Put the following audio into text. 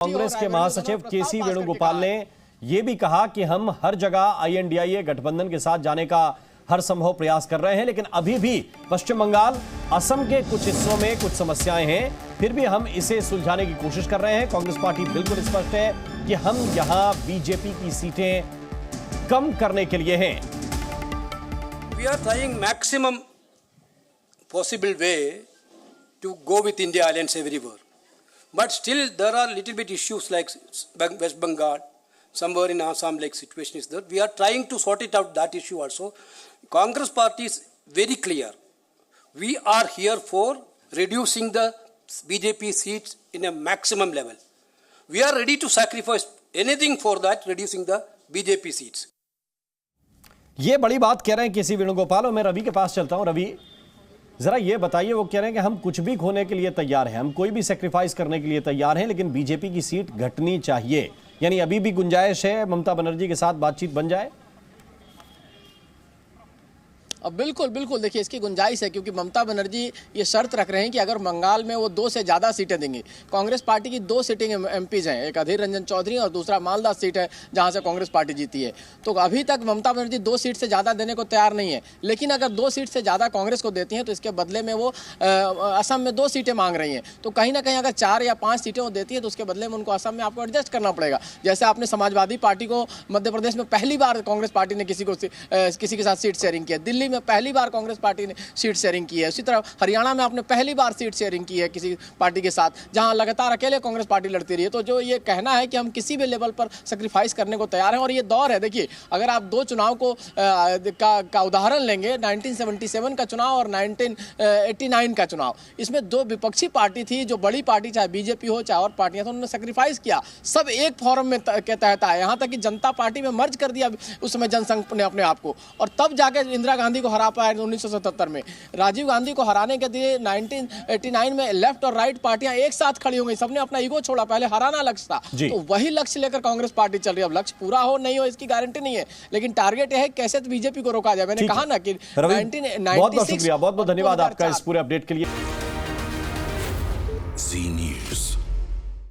कांग्रेस के महासचिव केसी वेणुगोपाल ने यह भी कहा कि हम हर जगह आईएनडीआईए गठबंधन के साथ जाने का हर संभव प्रयास कर रहे हैं, लेकिन अभी भी पश्चिम बंगाल, असम के कुछ हिस्सों में कुछ समस्याएं हैं, फिर भी हम इसे सुलझाने की कोशिश कर रहे हैं। कांग्रेस पार्टी बिल्कुल स्पष्ट है कि हम यहां बीजेपी की सीटें कम करने के लिए हैं। We are trying maximum possible way to go with India alliance everywhere. But still there are little bit issues like West Bengal, somewhere in Assam like situation is there. We are trying to sort it out, that issue also. Congress party is very clear. We are here for reducing the BJP seats in a maximum level. We are ready to sacrifice anything for that, reducing the BJP seats. ये बड़ी बात कह रहे हैं केसी वेणुगोपाल। और मैं रवि के पास चलता हूं। रवि, जरा ये बताइए, वो कह रहे हैं कि हम कुछ भी खोने के लिए तैयार हैं, हम कोई भी सेक्रीफाइस करने के लिए तैयार हैं, लेकिन बीजेपी की सीट घटनी चाहिए। यानी अभी भी गुंजाइश है ममता बनर्जी के साथ बातचीत बन जाए? अब बिल्कुल बिल्कुल देखिए, इसकी गुंजाइश है, क्योंकि ममता बनर्जी ये शर्त रख रहे हैं कि अगर बंगाल में वो 2 से ज़्यादा सीटें देंगी। कांग्रेस पार्टी की 2 सिटिंग एमपीज हैं, एक अधीर रंजन चौधरी और दूसरा मालदा सीट है जहां से कांग्रेस पार्टी जीती है। तो अभी तक ममता बनर्जी 2 सीट से ज़्यादा देने को तैयार नहीं है, लेकिन अगर 2 सीट से ज़्यादा कांग्रेस को देती हैं तो इसके बदले में वो असम में 2 सीटें मांग रही हैं। तो कहीं ना कहीं अगर 4 या 5 सीटें वो देती है तो उसके बदले में उनको असम में आपको एडजस्ट करना पड़ेगा। जैसे आपने समाजवादी पार्टी को मध्य प्रदेश में पहली बार कांग्रेस पार्टी ने किसी के साथ सीट शेयरिंग किया, दिल्ली में पहली बार कांग्रेस पार्टी ने सीट शेयरिंग की है, उसी तरह हरियाणा में आपने पहली बार सीट शेयरिंग की है किसी पार्टी के साथ, जहां लगातार अकेले कांग्रेस पार्टी लड़ती रही है। तो जो ये कहना है कि हम किसी भी लेवल पर सैक्रिफाइस करने को तैयार हैं, और ये दौर है। देखिए, अगर आप 2 चुनाव को का उदाहरण लेंगे, 1977 का चुनाव और 1989 का चुनाव, इसमें 2 विपक्षी पार्टी थी। जो बड़ी पार्टी चाहे बीजेपी हो चाहे और पार्टियां, तो उन्होंने सैक्रिफाइस किया, सब एक फॉरम में के तहत आए, यहाँ तक कि जनता पार्टी में मर्ज कर दिया उस समय जनसंघ ने अपने आप को, और तब जाके इंदिरा गांधी को हरा पाया 1977 में। राजीव गांधी को हराने के लिए 1989 में लेफ्ट और राइट पार्टियां एक साथ खड़ी हो गई, सबने अपना ईगो छोड़ा, पहले हराना लक्ष्य था। तो वही लक्ष्य लेकर कांग्रेस पार्टी चल रही है। अब लक्ष्य पूरा हो नहीं हो इसकी गारंटी नहीं है, लेकिन टारगेट है कैसे बीजेपी को रोका जाए। मैंने कहा ना कि 1996। बहुत बहुत शुक्रिया, बहुत बहुत धन्यवाद आपका इस पूरे अपडेट के लिए।